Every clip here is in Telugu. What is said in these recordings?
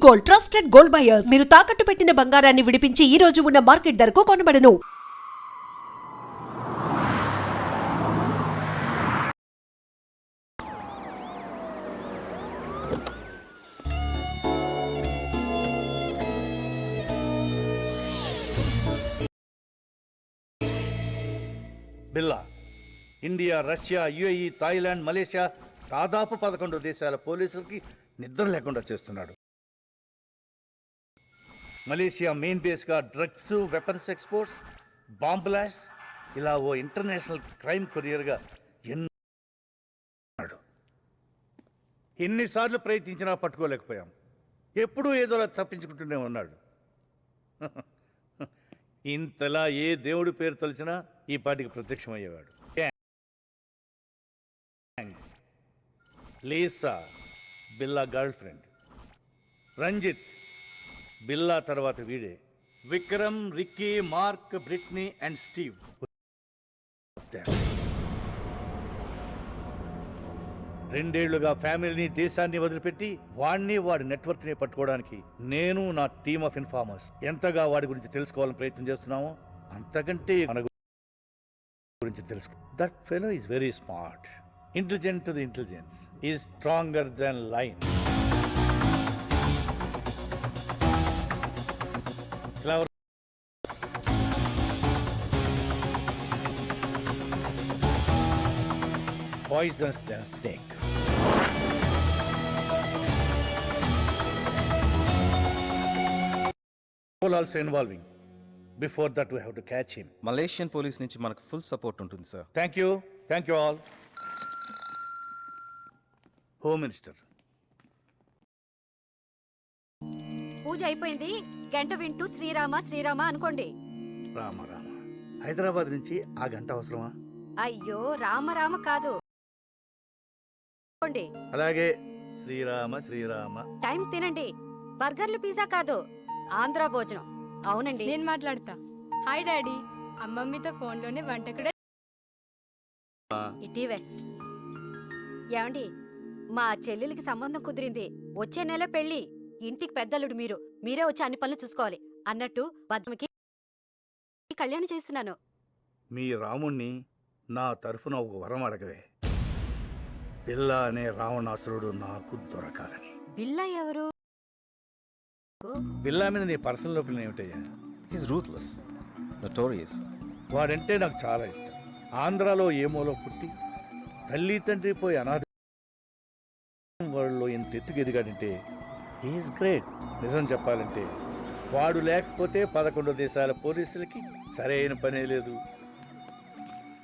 Gold, trusted gold buyers. మీరు తాకట్టు పెట్టిన బంగారాన్ని విడిపించి ఈ రోజు ఉన్న మార్కెట్ ధరకు కొనబడను. Billa India, Russia, UAE, Thailand, Malaysia దాదాపు 11 దేశాల పోలీసులకి నిద్ర లేకుండా చేస్తున్నాడు. మలేషియా మెయిన్ బేస్గా drugs, weapons exports, bomb blast, ఇలా ఓ ఇంటర్నేషనల్ క్రైమ్ కొరియర్గా ఎన్నాడు. ఎన్నిసార్లు ప్రయత్నించినా పట్టుకోలేకపోయాం. ఎప్పుడూ ఏదోలా తప్పించుకుంటూనే ఉన్నాడు. ఇంతలా ఏ దేవుడి పేరు తలిచినా ఈ పాటికి ప్రత్యక్షమయ్యేవాడు. Lisa Billa girlfriend, Ranjith Billa తర్వాత వీడే, Vikram, Ricky, Mark, Britney and Steve. రెండేళ్లుగా ఫ్యామిలీని, దేశాన్ని వదిలిపెట్టి వాడిని, వాడి నెట్వర్క్ని పట్టుకోవడానికి నేను, నా టీమ్ ఆఫ్ ఇన్ఫార్మర్స్ ఎంతగా వాడి గురించి తెలుసుకోవాలని ప్రయత్నం చేస్తున్నామో అంతకంటే మన గురించి తెలుసుకో. That fellow is very smart, intelligent to the intelligence, is stronger then line. Clever, poisonous than a snake. Also involving. Before that we have to catch him. Malaysian police నుంచి మనకు ఫుల్ సపోర్ట్ ఉంటుంది sir. Thank you all. Home Minister. పూజ అయిపోయింది, గంట వింటూ శ్రీరామ శ్రీరామ అనుకోండి. రామ హైదరాబాద్ నుంచి ఆ గంట అవసరమా? అయ్యో రామ రామ కాదు, అలాగే శ్రీరామ శ్రీరామ. టైం తినండి. బర్గర్లు, పిజ్జా కాదు, ఆంధ్ర భోజనం. అవునండి, నేను మాట్లాడతా. హాయ్ డాడీ, అమ్మమ్మతో ఫోన్లోనే వంట కూడా. ఇటీవే ఏమండి, మా చెల్లెలికి సంబంధం కుదిరింది. వచ్చే నెల పెళ్లి. ఇంటికి పెద్దలుడు మీరే వచ్చి అన్ని పనులు చూసుకోవాలి అన్నట్టు బద్దమికి కళ్యాణం చేస్తున్నాను. మీ రాముణ్ణి నా తరఫున ఒక వరం అడగవే. బిల్లా అనే రావణాసురుడు నాకు దొరకాలని. బిల్లా ఎవరు? బిల్లా మీద నీ పర్సనల్ ఒపీనియన్ ఏమిటయ్యా? He's ruthless, notorious. వాడంటే నాకు చాలా ఇష్టం. ఆంధ్రాలో ఏమోలో పుట్టి తల్లి తండ్రి పోయి అనాథ వాళ్ళలో ఇంత ఎత్తుకు ఎదిగాడంటే హీఈస్ గ్రేట్. నిజం చెప్పాలంటే వాడు లేకపోతే 11 దేశాల పోలీసులకి సరైన పనే లేదు.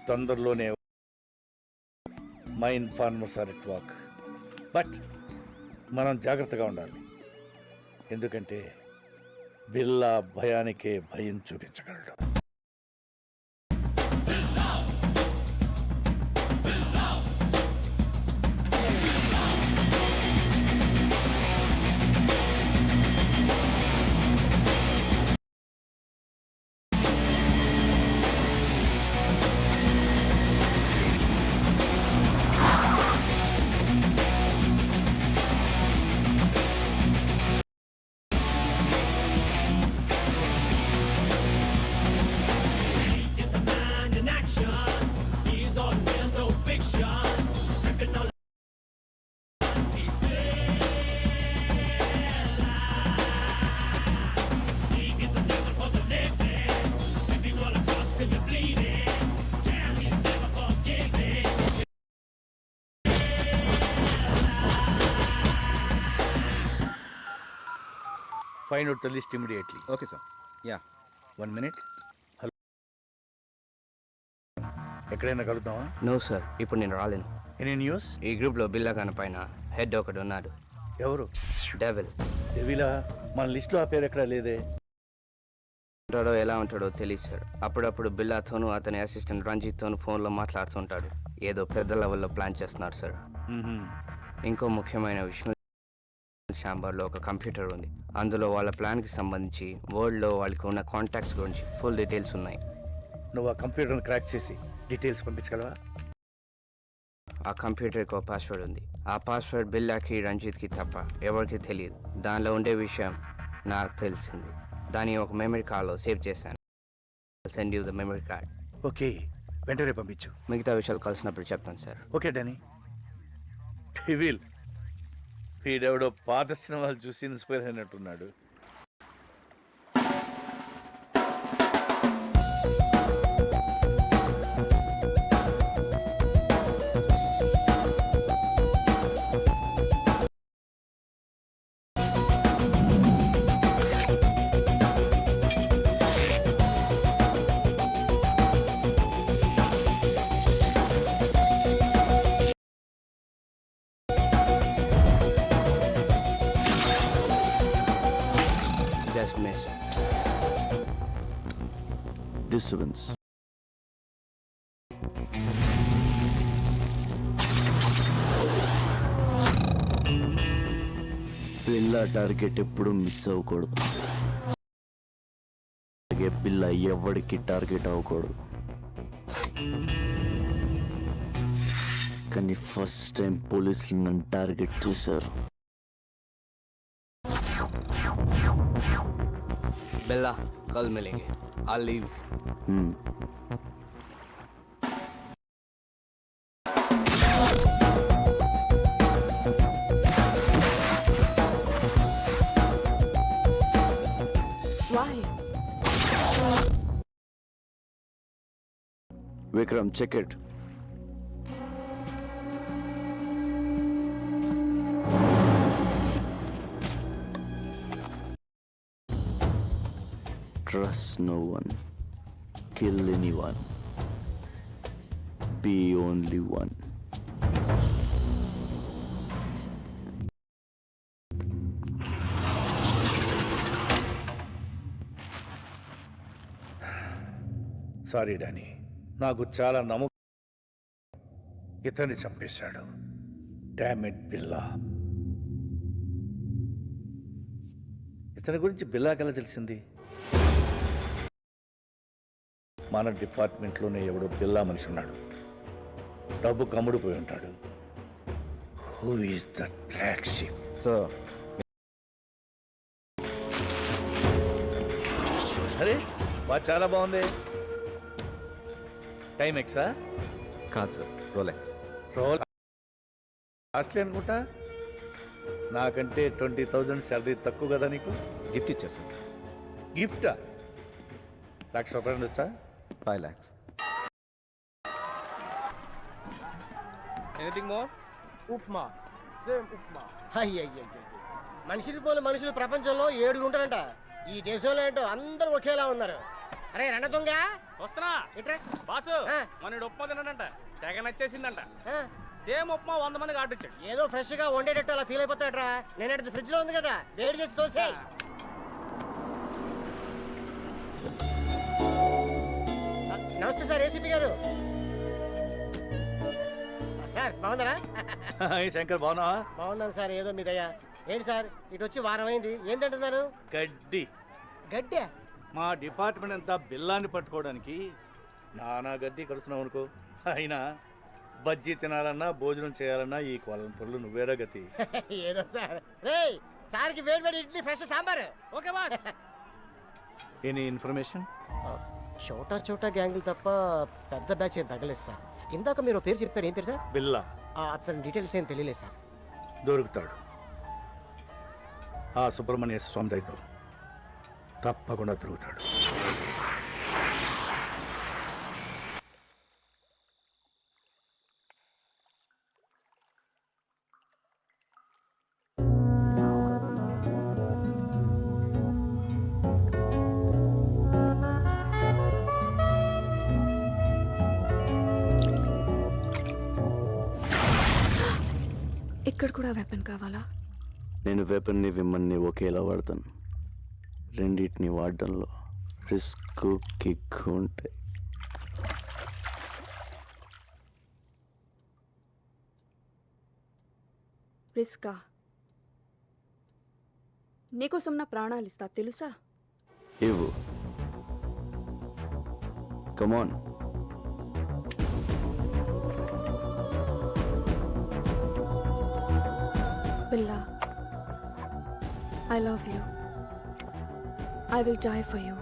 తొందరలోనే my informers are at work. But మనం జాగ్రత్తగా ఉండాలి. ఎందుకంటే బిల్లా భయానికే భయం చూపించగలడు. Find out the list immediately. Okay sir. Yeah, 1 minute. Hello, ఎక్కడైనా కలుద్దామా? నో సార్, ఇప్పుడు నేను రాలేను. Any news? ఈ గ్రూప్లో బిల్లాగాన పైన హెడ్ ఒకడు ఉన్నాడు. ఎవరు? డెవిల్. డెవిలా? మన లిస్ట్లో ఆ పేరు ఎక్కడా లేదే. ఉంటాడో ఎలా ఉంటాడో తెలియదు సార్. అప్పుడప్పుడు బిల్లాతోనూ అతని అసిస్టెంట్ రంజిత్తోనూ ఫోన్లో మాట్లాడుతుంటాడు. ఏదో పెద్ద లెవెల్లో ప్లాన్ చేస్తున్నారు సార్. ఇంకో ముఖ్యమైన విషయం, ఛాంబర్లో ఒక కంప్యూటర్ ఉంది. అందులో వాళ్ళ ప్లాన్కి సంబంధించి వరల్డ్లో వాళ్ళకి ఉన్న కాంటాక్ట్స్ గురించి ఫుల్ డీటెయిల్స్ ఉన్నాయి. నువ్వు ఆ కంప్యూటర్ని క్రాక్ చేసి డీటెయిల్స్ పంపించగలవా? ఆ కంప్యూటర్కి ఒక పాస్వర్డ్ ఉంది. ఆ పాస్వర్డ్ బిల్లాకి రంజిత్కి తప్ప ఎవరికి తెలియదు. దానిలో ఉండే విషయం నాకు తెలిసింది. దాన్ని ఒక మెమరీ కార్డ్లో సేవ్ చేశాను. Send you the memory card. Okay, వెంటనే పంపించు. మిగతా విషయాలు కలిసినప్పుడు చెప్తాను సార్. Okay Danny. డెవిల్, వీడెవడో పాత సినిమాలు చూసి ఇన్స్పైర్ అయినట్టున్నాడు. Just miss. డిస్టర్బెన్స్. పిల్ల టార్గెట్ ఎప్పుడు మిస్ అవ్వకూడదు. అలాగే పిల్ల ఎవరికి టార్గెట్ అవ్వకూడదు. కానీ ఫస్ట్ టైం పోలీసులు నన్ను టార్గెట్ చేశారు. बेला कल मिलेंगे. I'll leave. Why? Vikram, check it. Trust no one. Kill anyone. Be only one. Sorry Danny, నాకు చాలా నమ్మకం. ఇతన్ని చంపేశాడు. డామిట్ బిల్లా. ఇతని గురించి బిల్లాకెలా తెలిసింది? మన డిపార్ట్మెంట్లోనే ఎవడో బిల్లా మనిషి ఉన్నాడు. డబ్బు కమ్ముడిపోయి ఉంటాడు. Who is that black sheep? Sir, అరే బా, చాలా బాగుంది. టైం ఎక్సా? కాదు సార్, రోలెక్స్. రోల్ కాస్ట్లీ అనుకుంటా. నాకంటే 20,000 శాలరీ తక్కువ కదా నీకు? గిఫ్ట్ ఇచ్చారు సార్. గిఫ్టా? ₹1,00,000 వచ్చా? 5 lakhs. Anything more? Upma, same upma. అయ్యయ్య, మనుషులు పోలు మనుషులు ప్రపంచంలో 7 ఉంటారంట. ఈ దేశంలో ఏంటో అందరూ ఒకేలా ఉన్నారు. అరే రండ దొంగ, వస్తున్నా ఇట్రా. బాసు. ఆ. మన ఉప్మా తిన్నాడంట, తెగ నచ్చేసిందంట. ఆ, సేమ్ ఉప్మా 100 మందికి ఆర్డర్ ఇచ్చాడు. ఏదో ఫ్రెష్ గా వండేటట్టు అలా ఫీల్ అయిపోతాడరా. నేను ఫ్రిడ్జ్ లో ఉంది కదా, వేడి చేసి దోసే. నమస్తే సార్, ఏసీపీ గారు. సార్ బాగుందరా? ఈ శంకర్ బాగున్నావా? బాగుందని సార్, ఏదో మీ దయ. ఏంటి సార్ ఇటు వచ్చి వారం అయింది, ఏం తింటున్నారు? గడ్డి. గడ్డే? మా డిపార్ట్మెంట్ అంతా బిల్లాన్ని పట్టుకోవడానికి నానా గడ్డి కడుస్తున్నావు అనుకో. అయినా బజ్జీ తినాలన్నా భోజనం చేయాలన్నా ఈ కొలంపుర్లు నువ్వేరా గతి. ఏదో సార్. రేయ్, సార్కి వేడి వేడి idli, fresh sambar. Okay boss. Any information? చోటా చోటా గ్యాంగులు తప్ప పెద్ద బ్యాచ్ ఏం తగ్గలేదు సార్. ఇందాక మీరు పేరు చెప్పారు, ఏం పేరు సార్? బిల్లా. అతని డీటెయిల్స్ ఏం తెలియలేదు సార్. దొరుకుతాడు. ఆ సుబ్రహ్మణ్య స్వామి దయతో తప్పకుండా దొరుకుతాడు. ఇక్కడ కూడా వెపన్ కావాలా? నేను వెపన్ని విమ్మన్ని ఒకేలా వాడతాను. రెండింటిని వాడడంలో రిస్క్, కిక్ ఉంటాయి. రిస్కా? నీకోసం నా ప్రాణాలు ఇస్తా, తెలుసా? ఇవ్వు. కమాన్. Billa, I love you. I will die for you.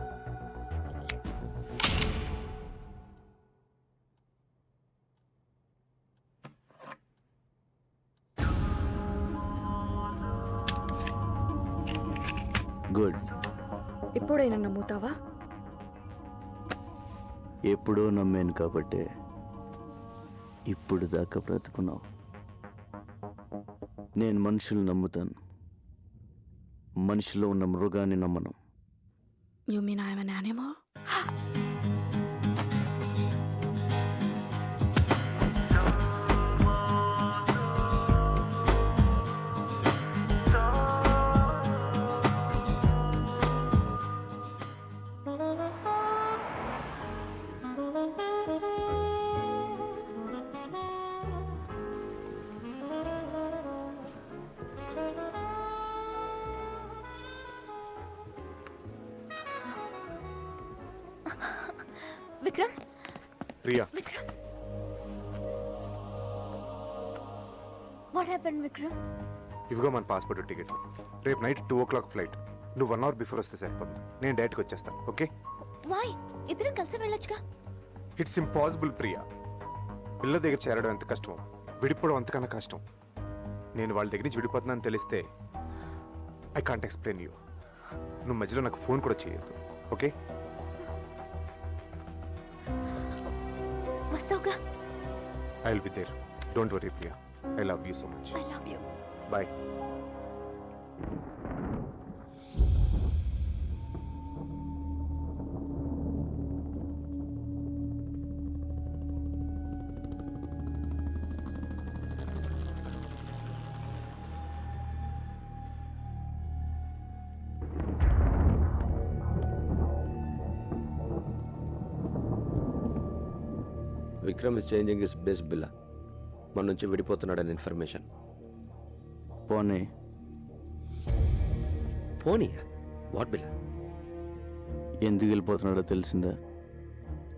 Good. ఇప్పుడైనా నమ్ముతావా? ఎప్పుడో నమ్మాను కాబట్టే ఇప్పుడు దాకా బ్రతుకున్నావు. నేను మనుషులు నమ్ముతాను, మనిషిలో ఉన్న మృగాన్ని నమ్మను. You mean I'm an animal? Vikram, Priya, what happened Vikram? ఇవిగో మన పాస్పోర్ట్ టికెట్. రేపు నైట్ 2 o'clock ఫ్లైట్. నువ్వు 1 hour బిఫోర్ వస్తే సరిపోతుంది. నేను డైరెక్ట్గా వచ్చేస్తాను. ఓకే? వై? ఇద్దరం కలిసి వెళ్ళొచ్చుగా. It's impossible Priya. పిల్ల దగ్గర చేరడం ఎంత కష్టం, విడిపోవడం అంతకన్నా కష్టం. నేను వాళ్ళ దగ్గర నుంచి విడిపోతున్నాను తెలిస్తే ఐ కాంట్ ఎక్స్ప్లెయిన్ యూ. నువ్వు మధ్యలో నాకు ఫోన్ కూడా చేయొద్దు. ఓకే? వస్తావుగా? I will be there. Don't worry Priya. I love you so much. I love you. Bye. Vikram is changing is base Billa. మన నుంచి విడిపోతున్నాడని ఇన్ఫర్మేషన్. పోనీ పోనీ వాట్ బిల్లా? ఎందుకు వెళ్ళిపోతున్నాడో తెలిసిందా?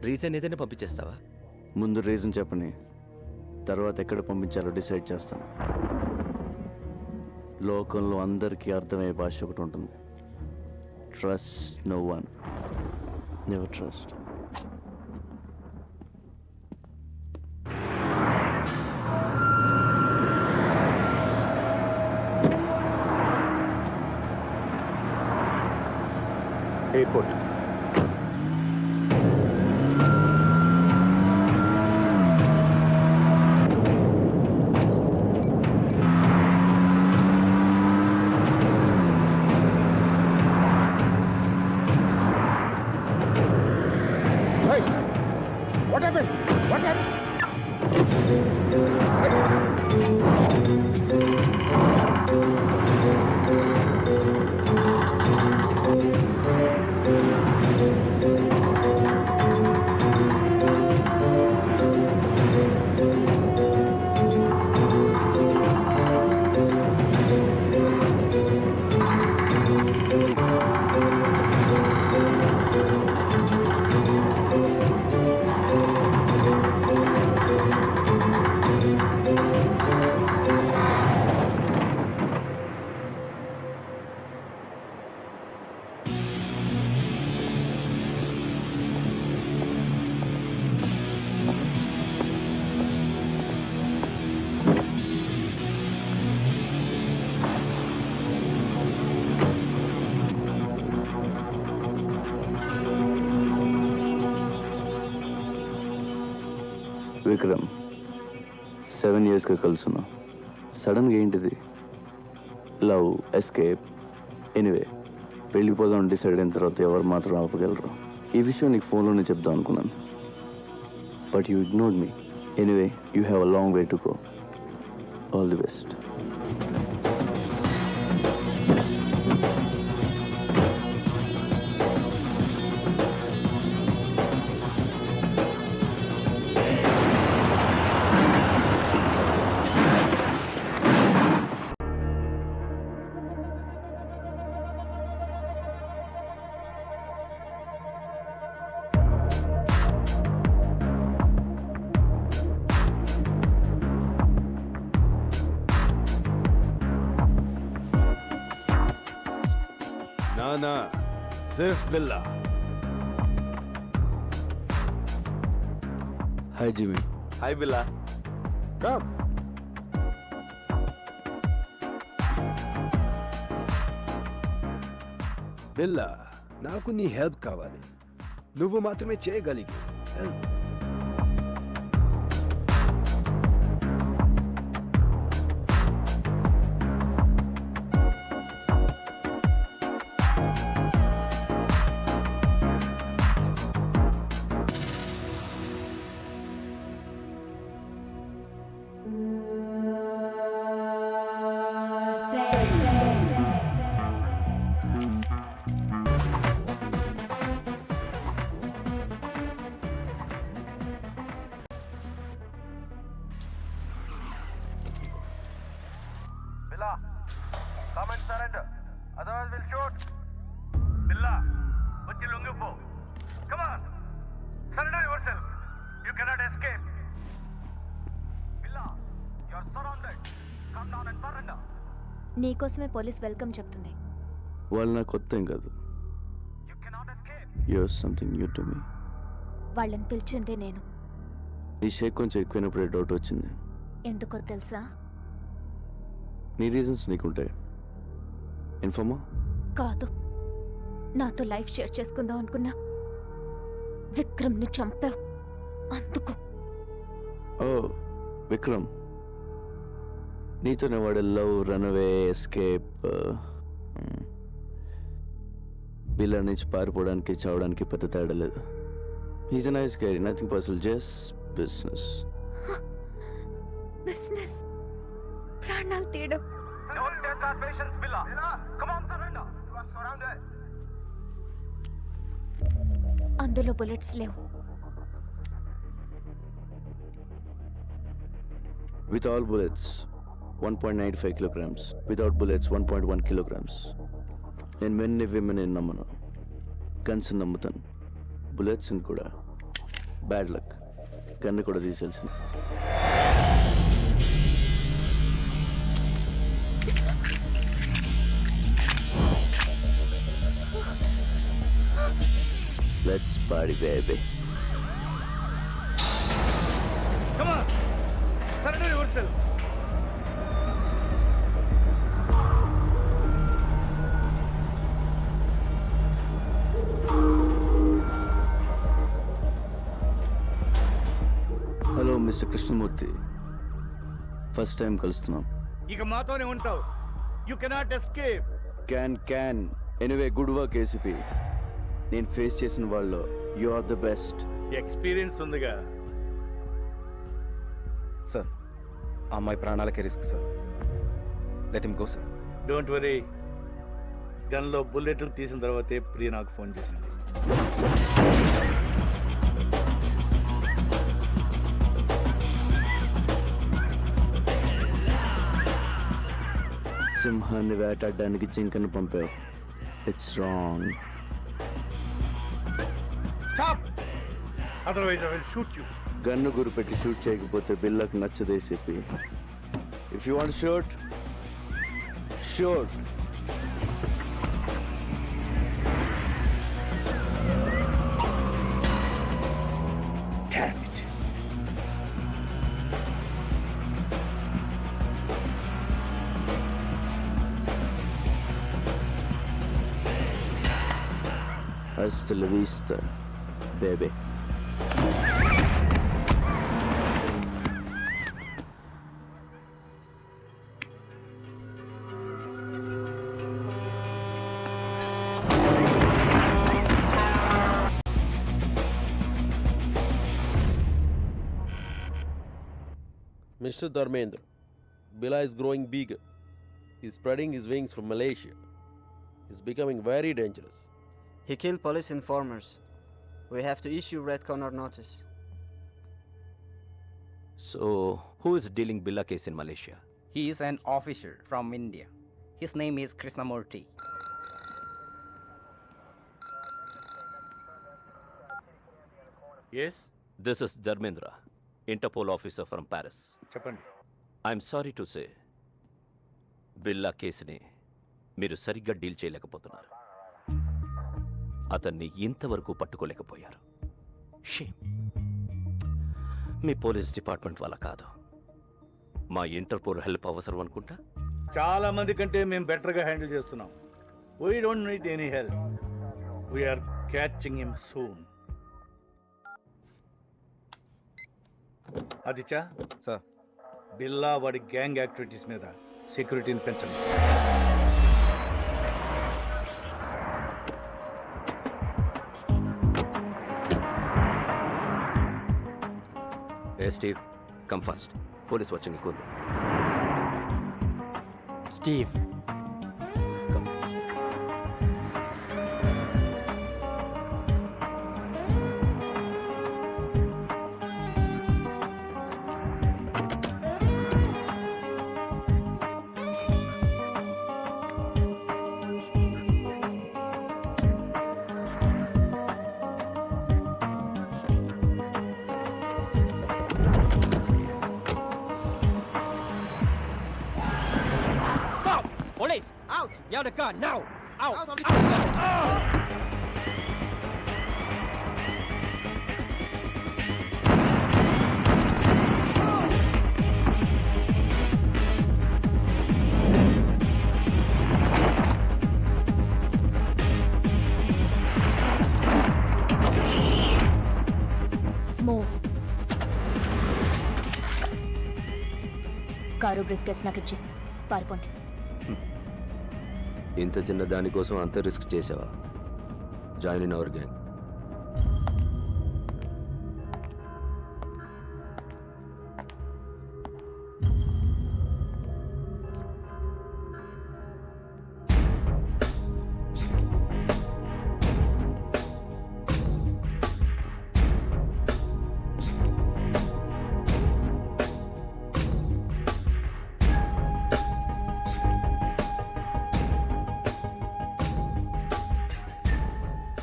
రీజన్ ఏదైనా పంపించేస్తావా? ముందు రీజన్ చెప్పని, తర్వాత ఎక్కడ పంపించాలో డిసైడ్ చేస్తాను. లోకంలో అందరికీ అర్థమయ్యే భాష ఒకటి ఉంటుంది. Trust no one, never trust. Airport. What happened? What happened? Vikram, 7 yearsగా కలుసున్నాం. సడన్గా ఏంటిది? లవ్, ఎస్కేప్, ఎనీవే వెళ్ళిపోదాం డిసైడ్ అయిన తర్వాత ఎవరు మాత్రం ఆపగలరు? ఈ విషయం నీకు ఫోన్లోనే చెప్దాం అనుకున్నాను, but you ignored me. Anyway, you have a long way to go. All the best. ना सिर्फ Billa. Hi Jimmy. Hi Billa. Come. Billa, నాకు నీ హెల్ప్ కావాలి. నువ్వు మాత్రమే చేయగలిగి. Help. Billa come and surrender otherwise will shoot. Billa వచ్చి లొంగిపో. Come on surrender yourself. You cannot escape. Billa you are surrounded. Come down and surrender. నీకోసమే పోలీస్ వెల్కమ్ చెప్తుంది. వాళ్ళు నాకు కొత్త ఏం కాదు. You cannot escape. You're something new to me. వాళ్ళని పిలిచిందే నేను. నీ షేక్ కొంచెం ఎక్కువైనప్పుడే డౌట్ వచ్చింది. ఎందుకో తెలుసా? నీ రీజన్స్ నీకుంటాయి. ఇన్ఫార్మా? కాదు, నాతో లైఫ్ షేర్ చేసుకుందాం అనుకున్నా విక్రమ్ని చంపావు, అందుకు. ఓ విక్రమ్, నీతోనే వాడు లవ్, రన్అవే, ఎస్కేప్, బిల్లా నుంచి పారిపోవడానికి చావడానికి పెద్ద తేడా లేదు. He's a nice guy, nothing personal, just business. Business ప్రాణాలు తీయడం. Don't test our patience, Billa. Come on, surrender. You are surrounded. అందులో బుల్లెట్స్ లేవు. With all bullets, 1.95 kilograms. Without bullets, 1.1 kilograms. నేను మెన్ని విమెన్ నమ్మను. గన్స్ నమ్ముతాను. బుల్లెట్స్ కూడా బ్యాడ్ లక్. గన్ను కూడా తీసేయాల్సింది. Let's party, baby. Come on. Surrender yourself. Hello mister Krishnamurthy, first time కలుస్తున్నాం. ఇక మాతోనే ఉంటావు. You cannot escape. Can anyway, good work ACP. నేను ఫేస్ చేసిన వాళ్ళు you are the best. Experience ఉందిగా. సార్, అమ్మాయి ప్రాణాలకే risk sir. Let him go sir. Don't worry. గన్లో బుల్లెట్లు తీసిన తర్వాతే ప్రియ నాకు ఫోన్ చేసింది. సింహాన్ని వేటాడడానికి జింకను పంపావు. It's wrong. Stop! Otherwise I will shoot you. Gun గురిపెట్టి షూట్ చేయకపోతే బిల్లకు నచ్చదేసేపి. If you want shoot, shoot. Damn it. Hasta la vista, baby. Mr. Dharmendra, Billa is growing bigger. He's spreading his wings from Malaysia. He's becoming very dangerous. He killed police informers. We have to issue red corner notice. So, who is dealing Billa case in Malaysia? He is an officer from India. His name is Krishnamurthy. Yes? This is Dharmendra, Interpol officer from Paris. చెప్పండి. I'm sorry to say, బిల్లా కేసుని మీరు సరిగ్గా డీల్ చేయలేకపోతున్నారు. అతన్ని ఇంతవరకు పట్టుకోలేకపోయారు. షేమ్. మీ పోలీస్ డిపార్ట్మెంట్ వల్ల కాదు, మా ఇంటర్పోల్ హెల్ప్ అవసరం అనుకుంటా. చాలా మంది కంటే మేము బెటర్గా హ్యాండిల్ చేస్తున్నాం. We don't need any help. We're catching him soon. Aditya sir, Billa వాడి గ్యాంగ్ యాక్టివిటీస్ మీద సెక్యూరిటీని పెంచండి. Hey Steve, come fast. Police watching ఎక్కువ ఉంది. Steve, police! Out! You have the gun, now! Out! Move. Car briefcase నాకు ఇచ్చి పారిపోండి. ఇంత చిన్న దానికోసం అంత రిస్క్ చేసావా? Join in our gang.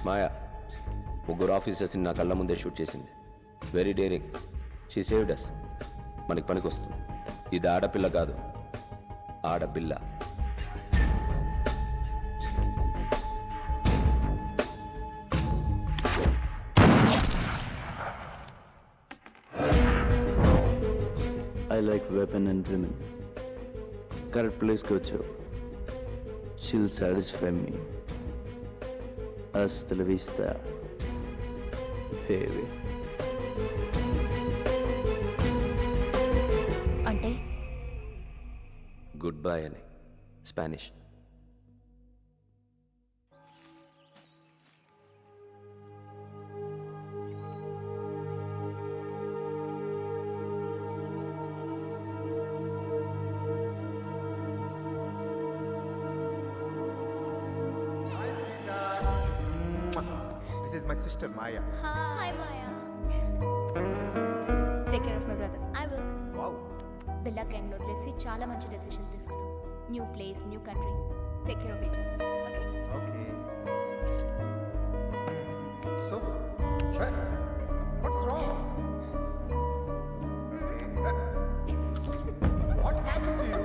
Maya ముగ్గురు ఆఫీసర్స్ని నా కళ్ళ ముందే షూట్ చేసింది. Very daring. She saved us. మనకి పనికి వస్తుంది. ఇది ఆడపిల్ల కాదు, ఆడపిల్ల. I like weapon and women. Correct ప్లేస్కి వచ్చావు. షీల్ సాటిస్ఫై మీ. Hasta la vista, baby. అంటే గుడ్ బై అని Spanish. This is my sister Maya. Hi Maya. Take care of my brother. I will. Wow. Billa gang వదిలేసి చాలా మంచి డెసిషన్ తీసుకున్నాం. New place, new country. Take care of each other. Okay. So, what's wrong? What happened to you?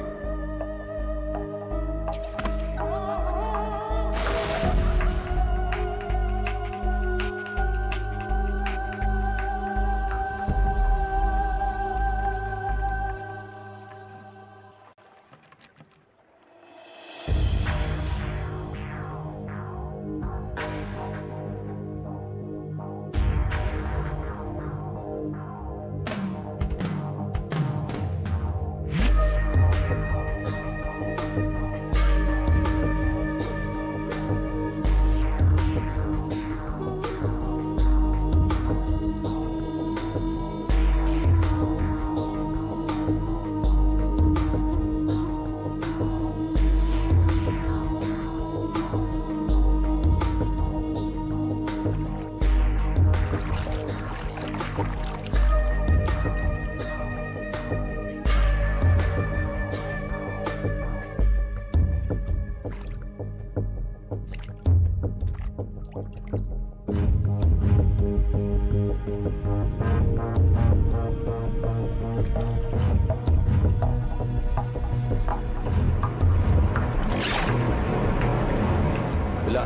ఇలా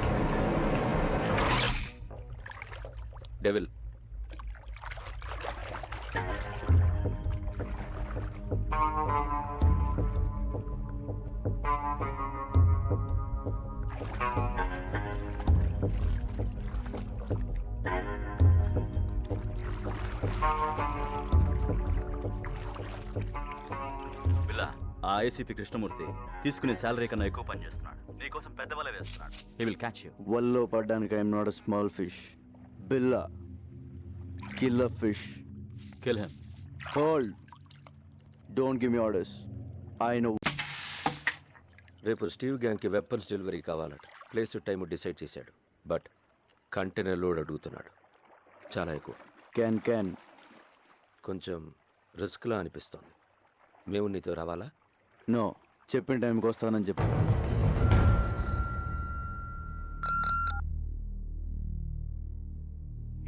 డెవిల్. బిల్లా, ఆ ఏసీపీ కృష్ణమూర్తి తీసుకునే శాలరీ కన్నా ఎక్కువ పని చేస్తున్నాడు. నీకోసం పెద్ద వల వేస్తున్నాడు. He will catch you. వల్లో పడ్డానికి I'm not a small fish. Billa kill a fish. Kill him. Hold. Don't give me orders. I know. రేపు స్టీవ్ గ్యాంగ్కి వెపన్స్ డెలివరీ కావాలట. ప్లేస్ టైం డిసైడ్ చేశాడు. బట్ కంటైనర్ లోడ్ అడుగుతున్నాడు. చాలా ఎక్కువ. క్యాన్ కొంచెం రిస్క్లా అనిపిస్తోంది. మేము నీతో రావాలా? నో, చెప్పిన టైంకి వస్తానని చెప్పు.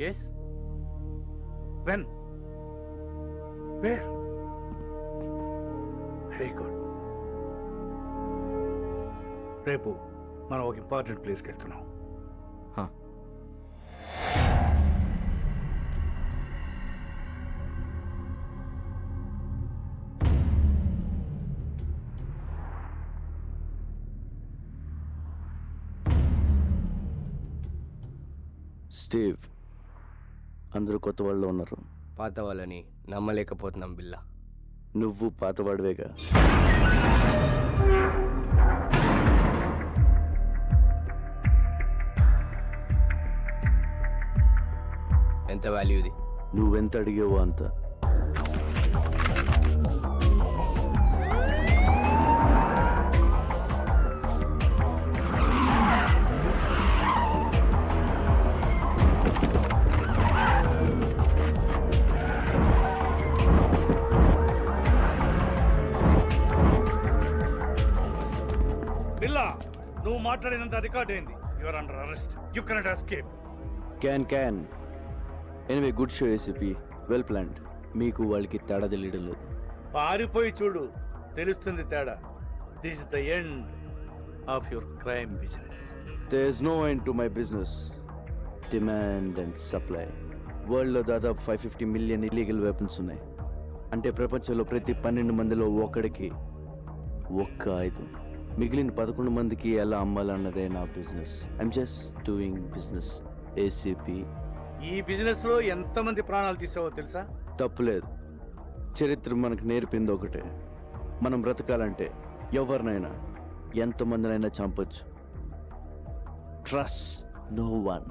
Yes. When? Where? Very good. రేపు మనం ఒక ఇంపార్టెంట్ ప్లేస్కి వెళ్తున్నాం. స్టీవ్, అందరూ కొత్త వాళ్ళు ఉన్నారు. పాత వాళ్ళని నమ్మలేకపోతున్నాం బిల్లా. నువ్వు పాతవాడివేగా. ఎంత వాల్యూ ఇది? నువ్వెంత అడిగావో అంత. బిల్లా, నువ్వు మాట్లాడినంత రికార్డ్ అయింది. Your under arrest. You cannot escape. Can. Anyway, good show ACP. Well planned. మీకు వాళ్ళకి తేడా తెలియడం లేదు. పారిపోయి చూడు, తెలుస్తుంది తేడా. This is the end of your crime business. There is no end to my business. Demand and supply. వరల్డ్లో దాదాపు 550 మిలియన్ ఇల్లీగల్ వెపన్స్ ఉన్నాయి. అంటే ప్రపంచంలో ప్రతి 12 మందిలో ఒకడికి ఒక్క ఆయుధం. మిగిలిన 11 మందికి ఎలా అమ్మాలన్నదే నా business. I'm just doing business ACP. ఈ బిజినెస్ లో ఎంతమంది ప్రాణాలు తీసావో తెలుసా? తప్పులేదు. చరిత్ర మనకు నేర్పింది ఒకటే. మనం బ్రతకాలంటే ఎవరినైనా ఎంతమందినైనా చంపొచ్చు. Trust no one,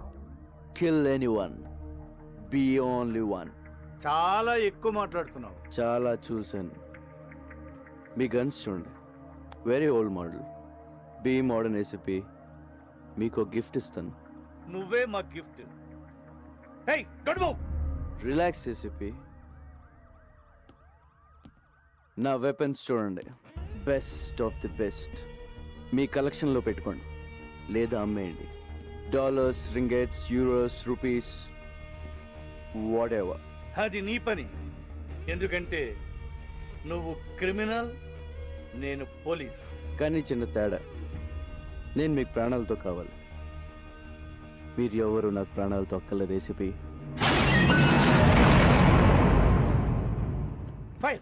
kill anyone, be only one. చాలా ఎక్కువ మాట్లాడుతున్నావు. చాలా చూశాను. మీ గన్స్ చూడండి, very old model. Be modern ACP. మీకు గిఫ్ట్ ఇస్తాను. నువ్వే మా gift. Hey, don't move. Relax ACP. నా వెపన్స్ చూడండి, బెస్ట్ ఆఫ్ ది బెస్ట్. మీ కలెక్షన్లో పెట్టుకోండి లేదా అమ్మేయండి. Dollars, ringgits, euros, rupees, whatever. అది నీ పని. ఎందుకంటే నువ్వు క్రిమినల్, నేను పోలీస్. కానీ చిన్న తేడా. నేను మీకు ప్రాణాలతో కావాలి. మీరు ఎవరు నాకు ప్రాణాలతో అక్కర్లేదు ACP. Fire.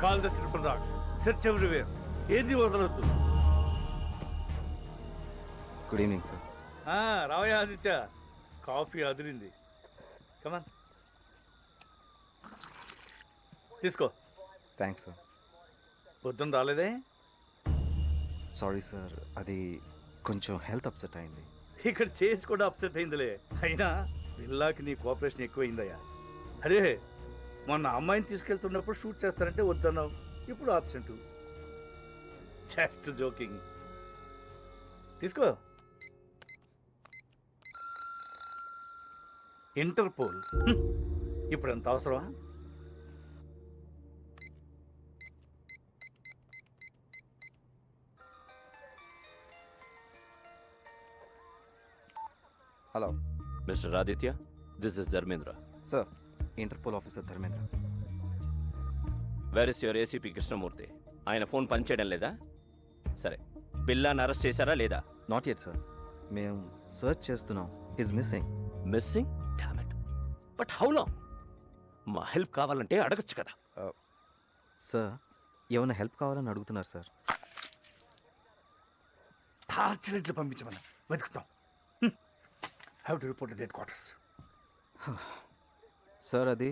Call the triple dogs. Search everywhere. ఏది వదలొద్దు. Good evening sir. రావయ్య ఆదిత్య, కాఫీ అదిరింది. కమాన్ తీసుకో. Thanks sir. పొద్దున్న రాలేదే? సారీ సార్, అది కొంచెం హెల్త్ అప్సెట్ అయింది. ఇక్కడ చేసి కూడా అప్సెట్ అయిందిలే. అయినా బిల్లాకి నీ కోఆపరేషన్ ఎక్కువైందయ్యా. అరే మొన్న అమ్మాయిని తీసుకెళ్తున్నప్పుడు షూట్ చేస్తారంటే వద్దన్నావు, ఇప్పుడు ఆబ్సెంట్. Just joking. తీసుకో. ఇంటర్పోల్ ఇప్పుడు ఎంత అవసరమా? Hello mister Aditya, this is Dharmendra. Sir, Interpol officer Dharmendra. Where is your ACP Krishnamurthy? ఆయన ఫోన్ పనిచేయడం లేదా? సరే, బిల్లాని అరెస్ట్ చేశారా లేదా? నాట్ యెట్ సార్, మేము సర్చ్ చేస్తున్నాం. His missing. Missing? Damn it. But how long? మా హెల్ప్ కావాలంటే అడగచ్చు కదా. సార్, ఏమైనా హెల్ప్ కావాలని అడుగుతున్నారు సార్. టార్చ్ పంపించమని వెతుకుతాం. Have to report headquarters. Sir, అది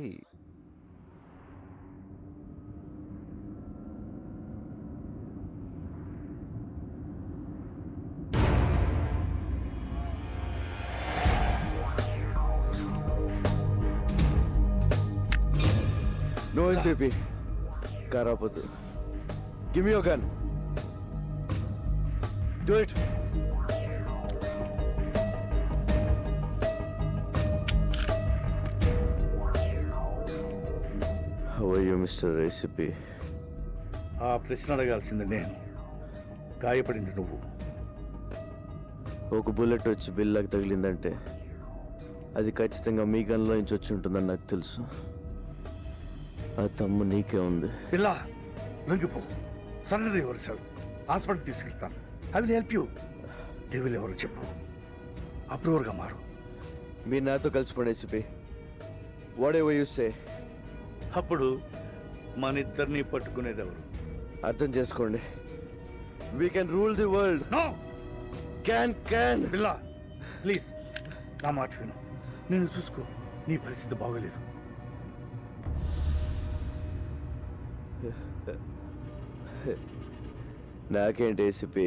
నో ఎస్ఏపీ. కారాపొద్దు. Give me your gun. Do it. How are you mister ACP? ఆ ప్రశ్న అడగాల్సింది నేను, గాయపడింది నువ్వు. ఒక బుల్లెట్ వచ్చి బిల్లాకి తగిలిందంటే అది ఖచ్చితంగా మీ గన్లో నుంచి వచ్చి ఉంటుందని నాకు తెలుసు. ఆ తమ్ము నీకే ఉంది. పిల్ల లొంగిపో. Surrender yourself. హాస్పిటల్ తీసుకెళ్తాను. I will help you. Devil ఎవరు చెప్పు. అప్రూవర్గా మారు. మీరు నాతో కలిసిపోండి ACP. Whatever you say. అప్పుడు మన ఇద్దరిని పట్టుకునేది ఎవరు? అర్థం చేసుకోండి. We can rule the world. No can. పిల్ల ప్లీజ్ నా మాట విను. నేను చూసుకో. నీ పరిస్థితి బాగోలేదు. నాకేంటి ఏసీపీ,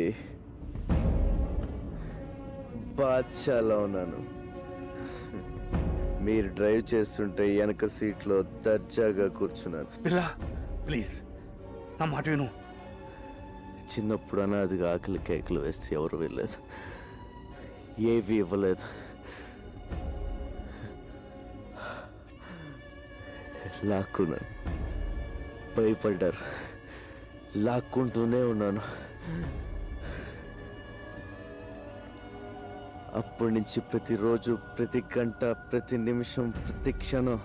బాద్షాలో ఉన్నాను. మీరు డ్రైవ్ చేస్తుంటే వెనక సీట్లో దర్జాగా కూర్చున్నాను. పిల్ల ప్లీజ్ నా మాట విను. చిన్నప్పుడు అనాదిగా ఆకలి కేకలు వేస్తే ఎవరు వెళ్ళలేదు, ఏవి ఇవ్వలేదు. లాక్కున్నాను. భయపడ్డారు. లాక్కుంటూనే ఉన్నాను. అప్పటి నుంచి ప్రతిరోజు, ప్రతి గంట, ప్రతి నిమిషం, ప్రతి క్షణం,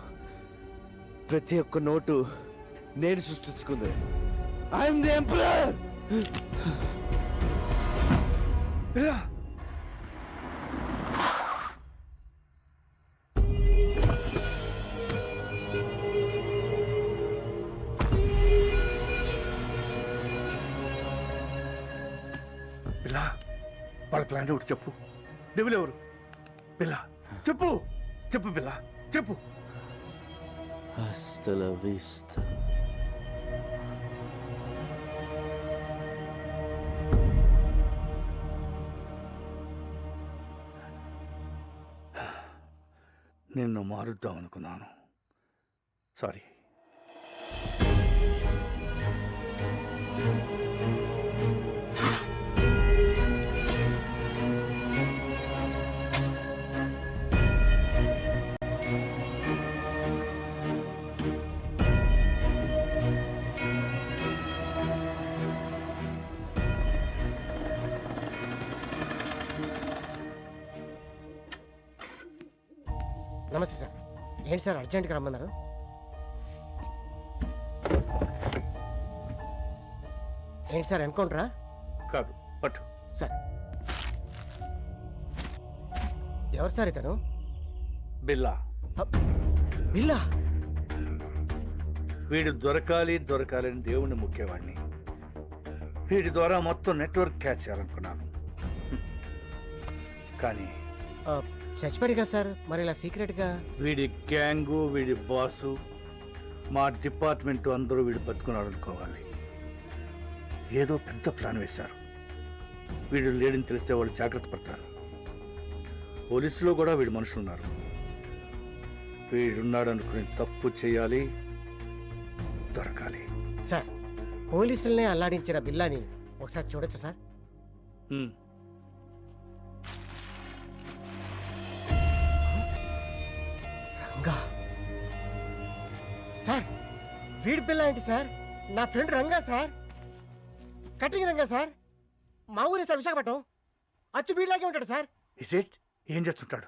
ప్రతి ఒక్క నోటు నేను సృష్టించుకుంది. I'm the emperor. పిల్ల వాళ్ళ ప్లాన్ ఒకటి చెప్పు. డెవిల్ ఎవరు? పిల్ల చెప్పు. చెప్పు పిల్ల చెప్పు. Hasta la vista. నిన్ను మారుద్దాం అనుకున్నాను. సారీ. నమస్తే సార్. ఏంటి సార్ అర్జెంట్గా రమ్మన్నారు? ఏంటి సార్ ఎన్కౌంటరా? కాదు, పట్టు. సార్ ఎవరు సార్ ఇతను? బిల్లా. బిల్లా? వీడు దొరకాలి దొరకాలని దేవుణ్ణి ముఖ్యవాడిని. వీడి ద్వారా మొత్తం నెట్వర్క్ క్యాచ్ చేయాలనుకున్నాను. కానీ చచ్చిపోయాడు కదా సార్, మరి ఇలా సీక్రెట్గా? వీడి గ్యాంగు, వీడి బాసు, మా డిపార్ట్మెంట్ అందరూ వీడు బతుకున్నాడు అనుకోవాలి. ఏదో పెద్ద ప్లాన్ వేశారు. వీడు లేడని తెలిస్తే వాళ్ళు జాగ్రత్త పడతారు. పోలీసులో కూడా వీడి మనుషులు ఉన్నారు. వీడున్నాడు అనుకుని తప్పు చేయాలి, దొరకాలి. సార్, పోలీసులనే అల్లాడించిన బిల్లాని ఒకసారి చూడొచ్చా సార్? రంగా సార్, వీడి బిల్లా ఏంటి సార్? నా friend Ranga sir, cutting Ranga sir, మా ఊరే సార్, విశాఖపట్నం. అచ్చు వీడిలాగే ఉంటాడు సార్. ఏం చేస్తుంటాడు?